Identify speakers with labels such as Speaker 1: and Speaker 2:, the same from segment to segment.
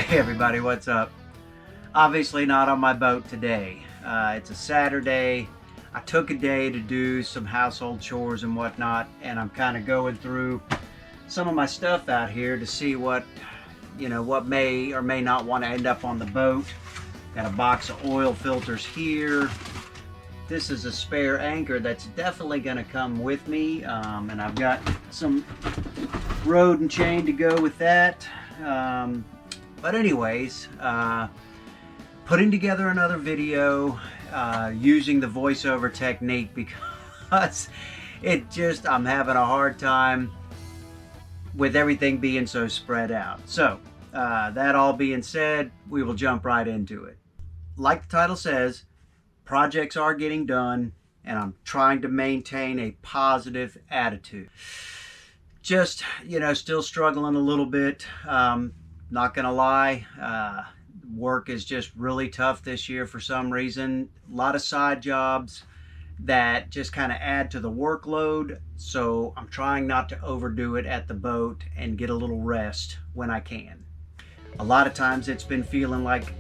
Speaker 1: Hey everybody, what's up? Obviously not on my boat today. It's a Saturday. I took a day to do some household chores and whatnot, and I'm kind of going through some of my stuff out here to see what may or may not want to end up on the boat. Got a box of oil filters here. This is a spare anchor that's definitely going to come with me, and I've got some rod and chain to go with that. But anyways, putting together another video using the voiceover technique because I'm having a hard time with everything being so spread out. So that all being said, we will jump right into it. Like the title says, projects are getting done, and I'm trying to maintain a positive attitude. Just, still struggling a little bit. Not gonna lie, work is just really tough this year for some reason. A lot of side jobs that just kind of add to the workload, so I'm trying not to overdo it at the boat and get a little rest when I can. A lot of times it's been feeling like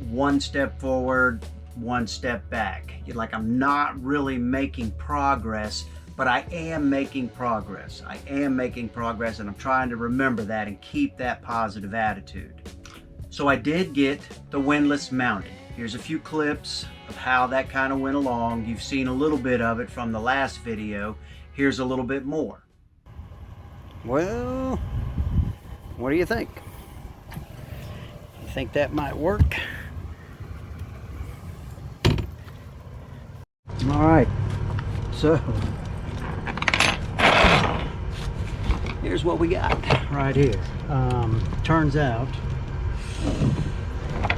Speaker 1: one step forward, one step back. Like I'm not really making progress, but I am making progress. I am making progress, and I'm trying to remember that and keep that positive attitude. So I did get the Windlass mounted. Here's a few clips of how that kind of went along. You've seen a little bit of it from the last video. Here's a little bit more. Well, what do you think? You think that might work? All right, so here's what we got right here. Turns out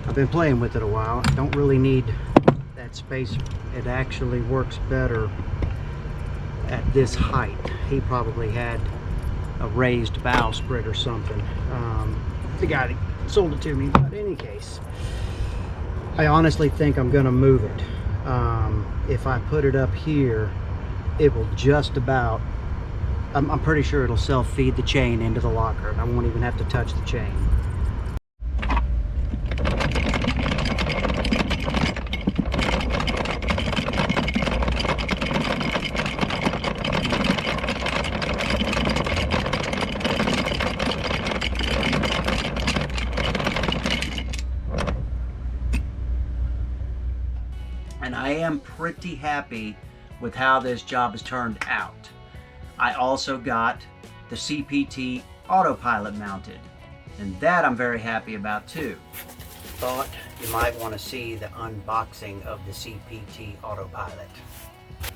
Speaker 1: I've been playing with it a while. I don't really need that space. It actually works better at this height. He probably had a raised bowsprit or something. The guy that sold it to me, but in any case, I honestly think I'm gonna move it. If I put it up here, it will just about, I'm pretty sure it'll self-feed the chain into the locker, and I won't even have to touch the chain. And I am pretty happy with how this job has turned out. I also got the CPT Autopilot mounted, and that I'm very happy about too. Thought you might want to see the unboxing of the CPT Autopilot.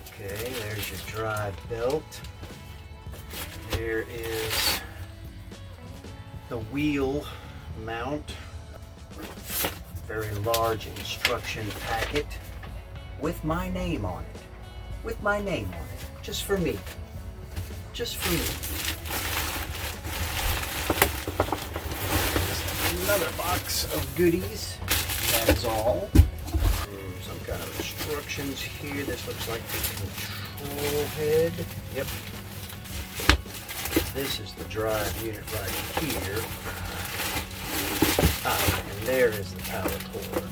Speaker 1: Okay, there's your drive belt. There is the wheel mount. Very large instruction packet with my name on it. With my name on it. Just for me. Just for me. Another box of goodies. That is all. Some kind of instructions here. This looks like the control head. Yep. This is the drive unit right here. And there is the power cord.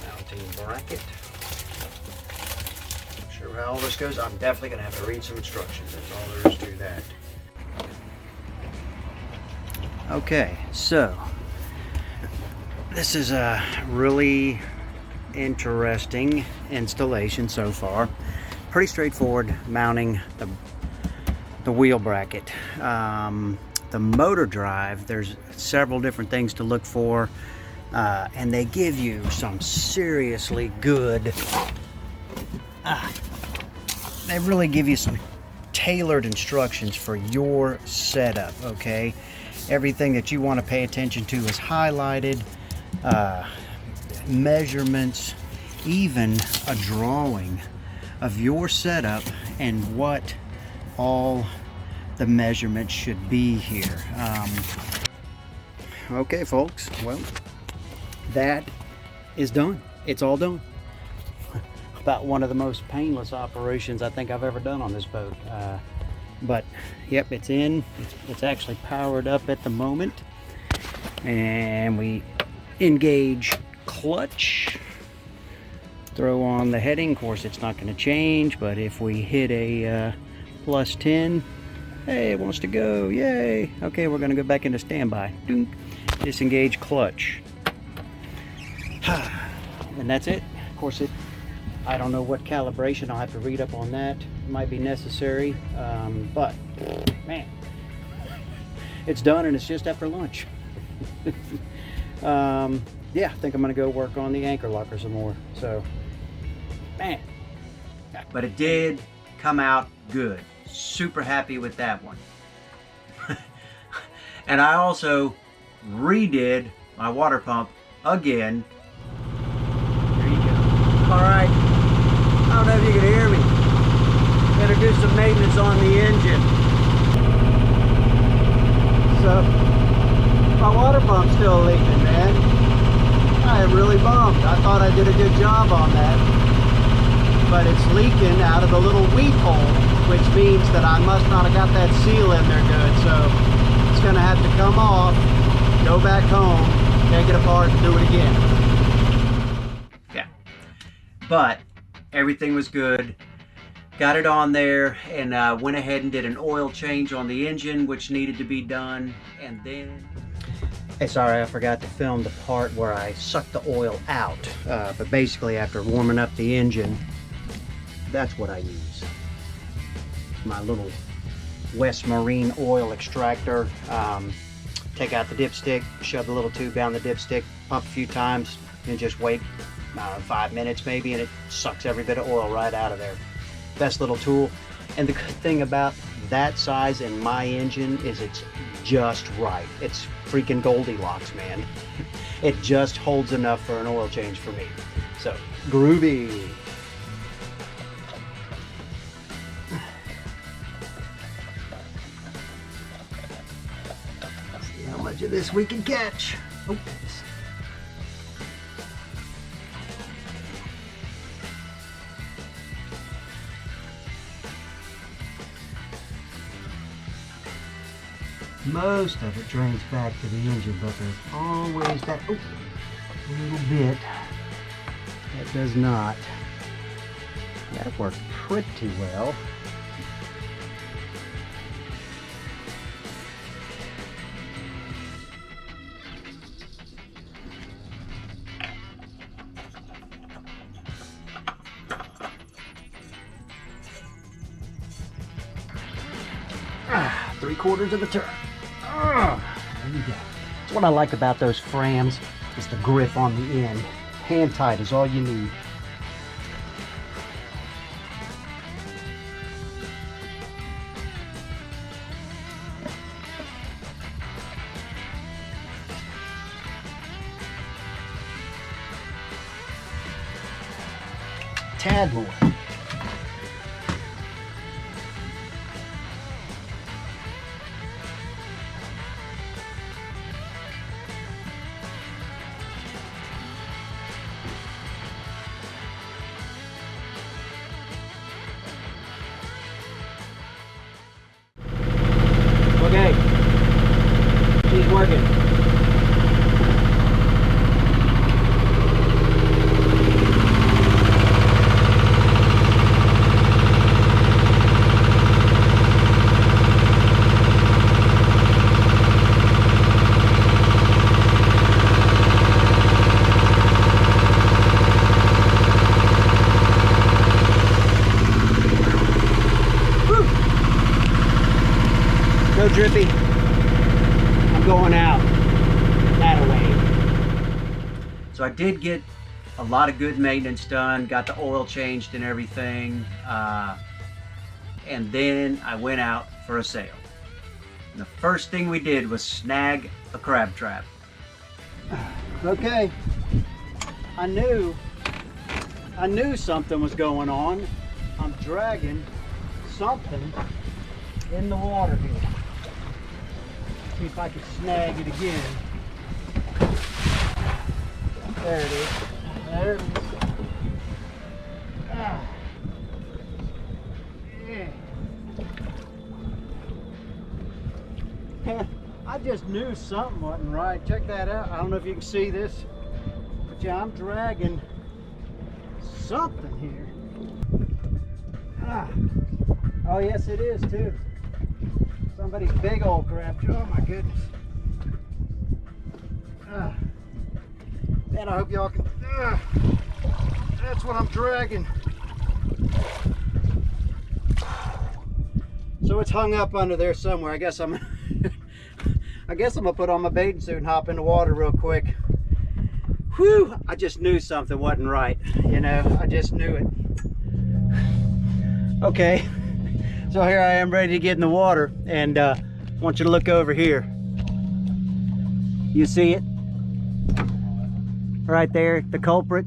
Speaker 1: Mounting bracket. Not sure how all this goes. I'm definitely going to have to read some instructions. That's all there is to that. Okay, so this is a really interesting installation so far. Pretty straightforward mounting the wheel bracket. The motor drive, there's several different things to look for, and they give you some seriously good, they really give you some tailored instructions for your setup, okay? Everything that you want to pay attention to is highlighted, measurements, even a drawing of your setup and what all the measurements should be here. Okay, folks, well, that is done. It's all done. About one of the most painless operations I think I've ever done on this boat. But yep, it's in. It's actually powered up at the moment, And we engage clutch. Throw on the heading. Of course, it's not going to change, but if we hit a plus 10, hey, it wants to go. Yay. Okay, we're going to go back into standby. Doom. Disengage clutch. And that's it. Of course, I don't know what calibration. I'll have to read up on that. It might be necessary, but man, it's done, and it's just after lunch. Yeah, I think I'm gonna go work on the anchor locker some more. So, man, but it did come out good. Super happy with that one. And I also redid my water pump again. There you go. All right. I don't know if you can hear me. Better do some maintenance on the engine. So, my water pump's still leaking, man. I am really bummed. I thought I did a good job on that. But it's leaking out of the little weep hole, which means that I must not have got that seal in there good. So, it's going to have to come off, go back home, take it apart, and do it again. Yeah. But everything was good. Got it on there, and went ahead and did an oil change on the engine, which needed to be done. And then, hey, sorry, I forgot to film the part where I sucked the oil out. But basically, after warming up the engine, that's what I use. My little West Marine oil extractor. Take out the dipstick, shove the little tube down the dipstick, pump a few times, and just wait, I don't know, 5 minutes maybe, and it sucks every bit of oil right out of there. Best little tool. And the good thing about that size in my engine is it's just right. It's freaking Goldilocks, man. It just holds enough for an oil change for me. So, groovy. See how much of this we can catch. Oops. Most of it drains back to the engine, but there's always that little bit that does not. That worked pretty well. Three-quarters of a turn. There you go. That's what I like about those Frams, is the grip on the end. Hand tight is all you need. Tad more. Okay, she's working. No drippy. I'm going out that way. So I did get a lot of good maintenance done, got the oil changed and everything, and then I went out for a sail. And the first thing we did was snag a crab trap. Okay, I knew something was going on. I'm dragging something in the water here. See if I can snag it again. There it is. There it is. Ah. Yeah. I I just knew something wasn't right. Check that out. I don't know if you can see this, but yeah, I'm dragging something here. Ah. Oh yes, it is too. Somebody's big old crab. Oh my goodness. Ah. Man, I hope y'all can. That's what I'm dragging. So it's hung up under there somewhere. I guess I'm gonna put on my bathing suit and hop in the water real quick. Whew! I just knew something wasn't right. You know, I just knew it. Okay, so here I am ready to get in the water, and I want you to look over here. You see it? Right there, the culprit.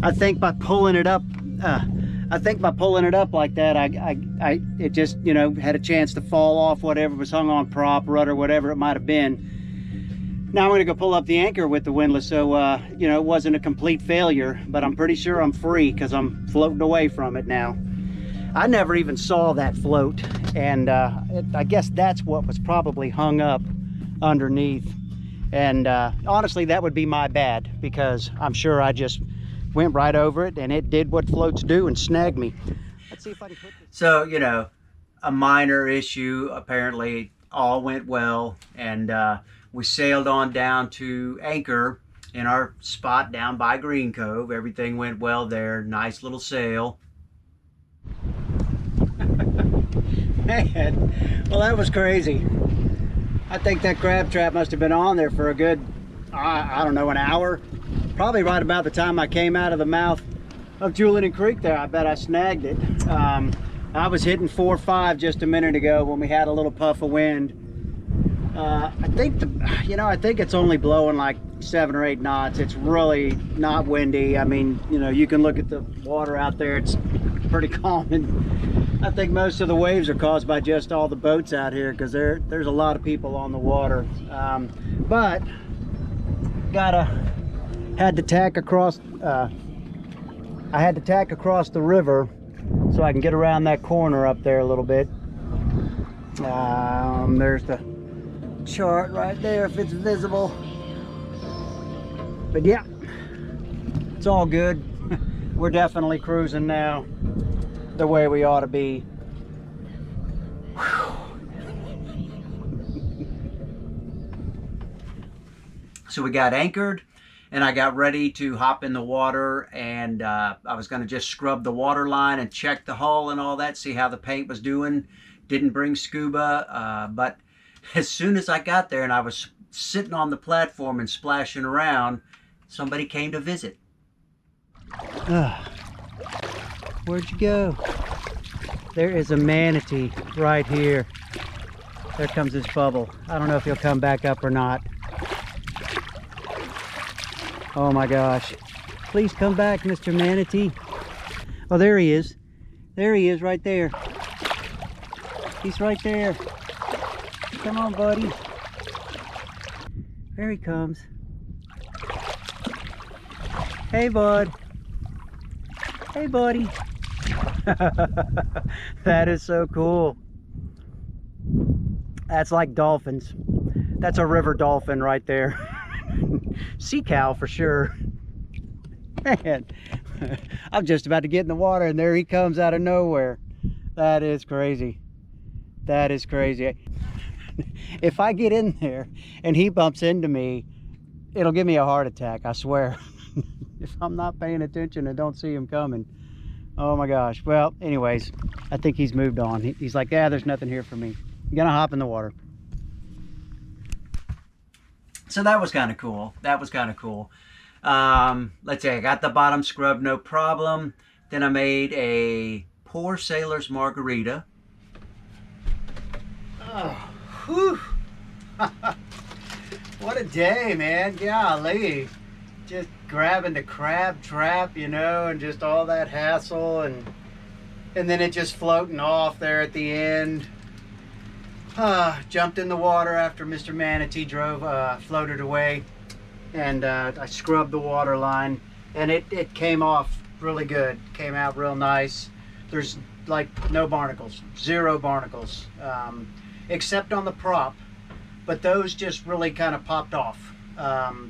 Speaker 1: I think by pulling it up, like that, it just, you know, had a chance to fall off whatever was hung on prop, rudder, whatever it might have been. Now I'm going to go pull up the anchor with the windlass, so you know, it wasn't a complete failure, but I'm pretty sure I'm free because I'm floating away from it now. I never even saw that float, and I guess that's what was probably hung up underneath. And honestly, that would be my bad, because I'm sure I just went right over it and it did what floats do and snagged me. Let's see if I can put this. So, you know, a minor issue. Apparently all went well, and we sailed on down to anchor in our spot down by Green Cove. Everything went well there. Nice little sail. Man, well, that was crazy. I think that crab trap must have been on there for a good, I don't know, an hour. Probably right about the time I came out of the mouth of Julian Creek there. I bet I snagged it. I was hitting 4.5 just a minute ago when we had a little puff of wind. I think I think it's only blowing like 7 or 8 knots. It's really not windy. I mean, you know, you can look at the water out there. It's pretty calm, and I think most of the waves are caused by just all the boats out here, because there's a lot of people on the water. But had to tack across. I had to tack across the river so I can get around that corner up there a little bit. There's the chart right there if it's visible. But yeah, it's all good. We're definitely cruising now the way we ought to be. So we got anchored, and I got ready to hop in the water, and I was going to just scrub the water line and check the hull and all that, see how the paint was doing. Didn't bring scuba, but as soon as I got there and I was sitting on the platform and splashing around, somebody came to visit. Where'd you go? There is a manatee right here. There comes his bubble. I don't know if he'll come back up or not. Oh my gosh. Please come back, Mr. Manatee. Oh, there he is. There he is right there. He's right there. Come on, buddy. There he comes. Hey, bud. Hey, buddy. That is so cool. That's like dolphins. That's a river dolphin right there. Sea cow for sure. Man, I'm just about to get in the water and there he comes out of nowhere. That is crazy. That is crazy. If I get in there and he bumps into me, it'll give me a heart attack, I swear. If I'm not paying attention and don't see him coming. Oh my gosh. Well, anyways, I think he's moved on. He's like, yeah, there's nothing here for me. I'm gonna hop in the water. So that was kind of cool. That was kind of cool. Let's see, I got the bottom scrubbed, no problem. Then I made a poor sailor's margarita. Oh, whew. What a day, man. Golly. Just grabbing the crab trap, you know, and just all that hassle, and then it just floating off there at the end. Jumped in the water after Mr. Manatee floated away, and I scrubbed the water line, and it came off really good. Came out real nice. There's like no barnacles, 0 barnacles. except on the prop, but those just really kind of popped off.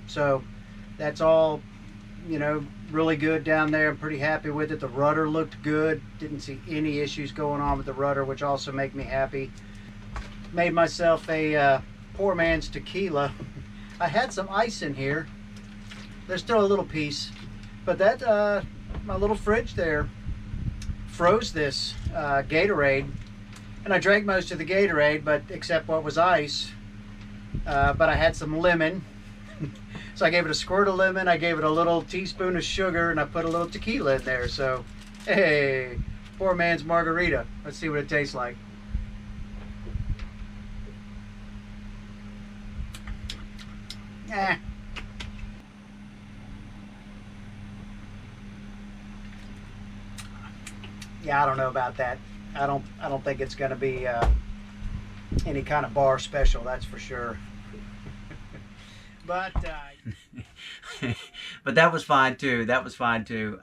Speaker 1: So that's all, you know, really good down there. I'm pretty happy with it. The rudder looked good. Didn't see any issues going on with the rudder, which also made me happy. Made myself a poor man's tequila. I had some ice in here. There's still a little piece, but that my little fridge there froze this Gatorade, and I drank most of the Gatorade, but except what was ice. But I had some lemon, so I gave it a squirt of lemon. I gave it a little teaspoon of sugar, and I put a little tequila in there. So, hey, poor man's margarita. Let's see what it tastes like. Yeah, I don't know about that. I don't think it's going to be any kind of bar special. That's for sure. But but that was fine too. That was fine too.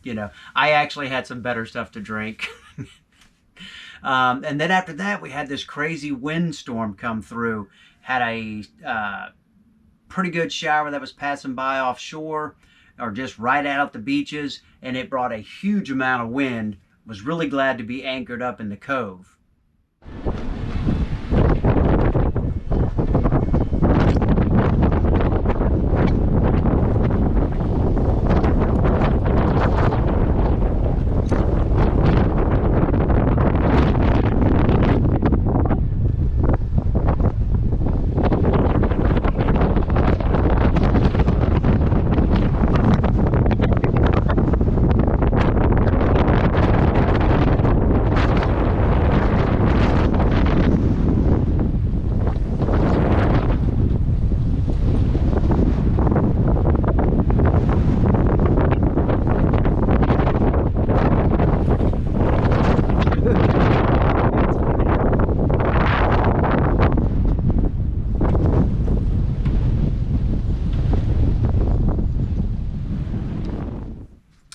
Speaker 1: You know, I actually had some better stuff to drink. And then after that, we had this crazy windstorm come through. Had a pretty good shower that was passing by offshore, or just right out the beaches, and it brought a huge amount of wind. Was really glad to be anchored up in the cove.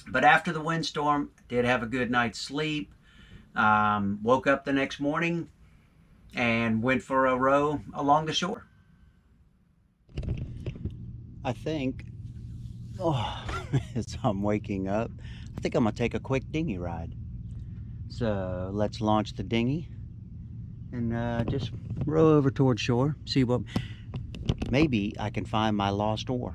Speaker 1: But after the windstorm, did have a good night's sleep. Woke up the next morning and went for a row along the shore. I think, as I'm waking up, I think I'm gonna take a quick dinghy ride. So let's launch the dinghy and just row over towards shore. See what, maybe I can find my lost oar.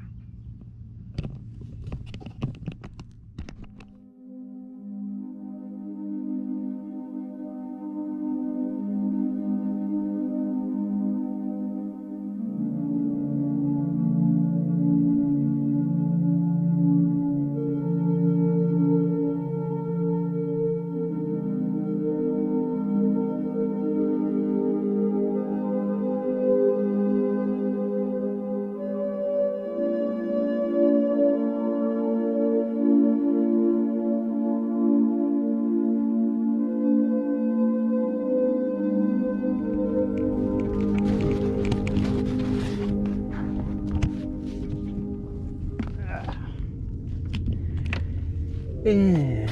Speaker 1: And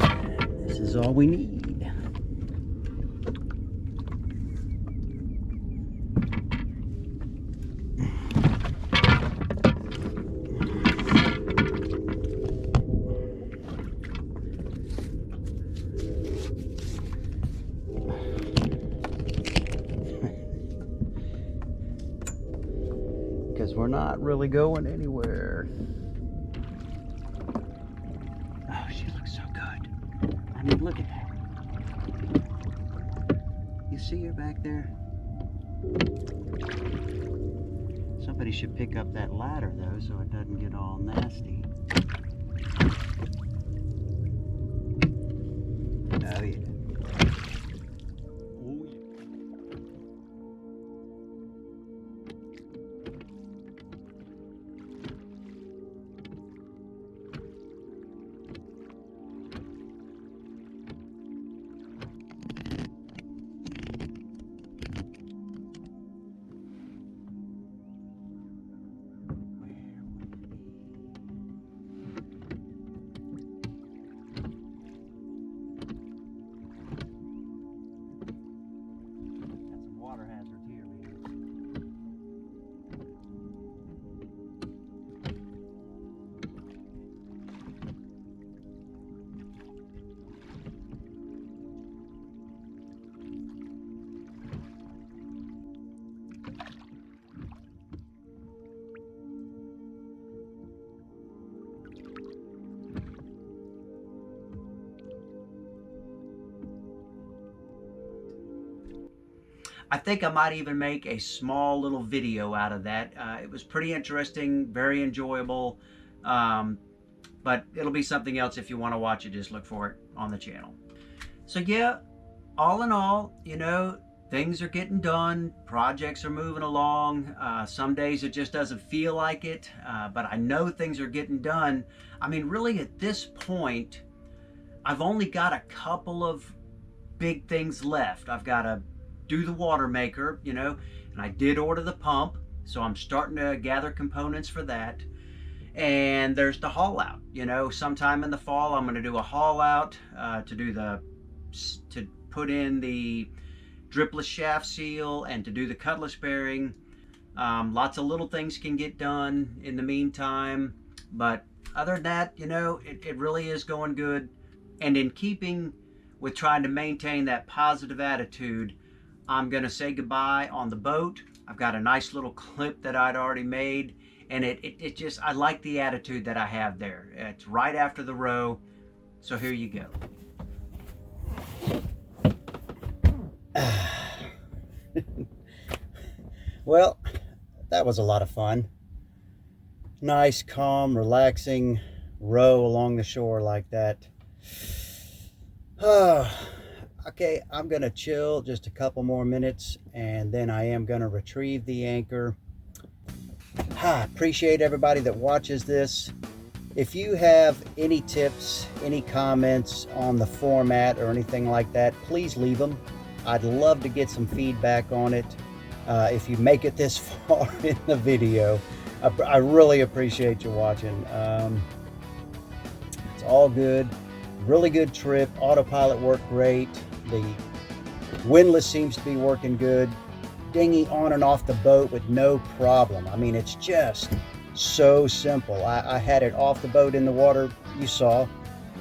Speaker 1: this is all we need. Because we're not really going anywhere. Oh, she looks so good. I mean, look at that. You see her back there? Somebody should pick up that ladder, though, so it doesn't get all nasty. Oh, yeah. Oh, yeah. I think I might even make a small little video out of that. It was pretty interesting, very enjoyable, but it'll be something else. If you want to watch it, just look for it on the channel. So yeah, all in all, you know, things are getting done, projects are moving along. Some days it just doesn't feel like it, but I know things are getting done. I mean, really at this point, I've only got a couple of big things left. I've got to do the water maker, you know, and I did order the pump, so I'm starting to gather components for that. And there's the haul out, you know, sometime in the fall I'm going to do a haul out to put in the dripless shaft seal and to do the cutlass bearing. Lots of little things can get done in the meantime, but other than that, you know, it really is going good. And in keeping with trying to maintain that positive attitude, I'm going to say goodbye on the boat. I've got a nice little clip that I'd already made, and it just, I like the attitude that I have there. It's right after the row, so here you go. Well, that was a lot of fun. Nice, calm, relaxing row along the shore like that. Okay, I'm gonna chill just a couple more minutes, and then I am gonna retrieve the anchor. Appreciate everybody that watches this. If you have any tips, any comments on the format or anything like that, please leave them. I'd love to get some feedback on it. If you make it this far in the video, I really appreciate you watching. It's all good. Really good trip. Autopilot worked great. The windlass seems to be working good. Dinghy on and off the boat with no problem. I mean, it's just so simple. I had it off the boat in the water, you saw.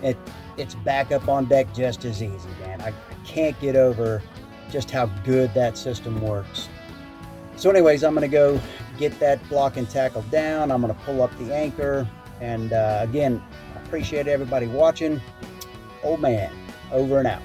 Speaker 1: It's back up on deck just as easy, man. I can't get over just how good that system works. So anyways, I'm going to go get that block and tackle down. I'm going to pull up the anchor. And again, I appreciate everybody watching. Old man, over and out.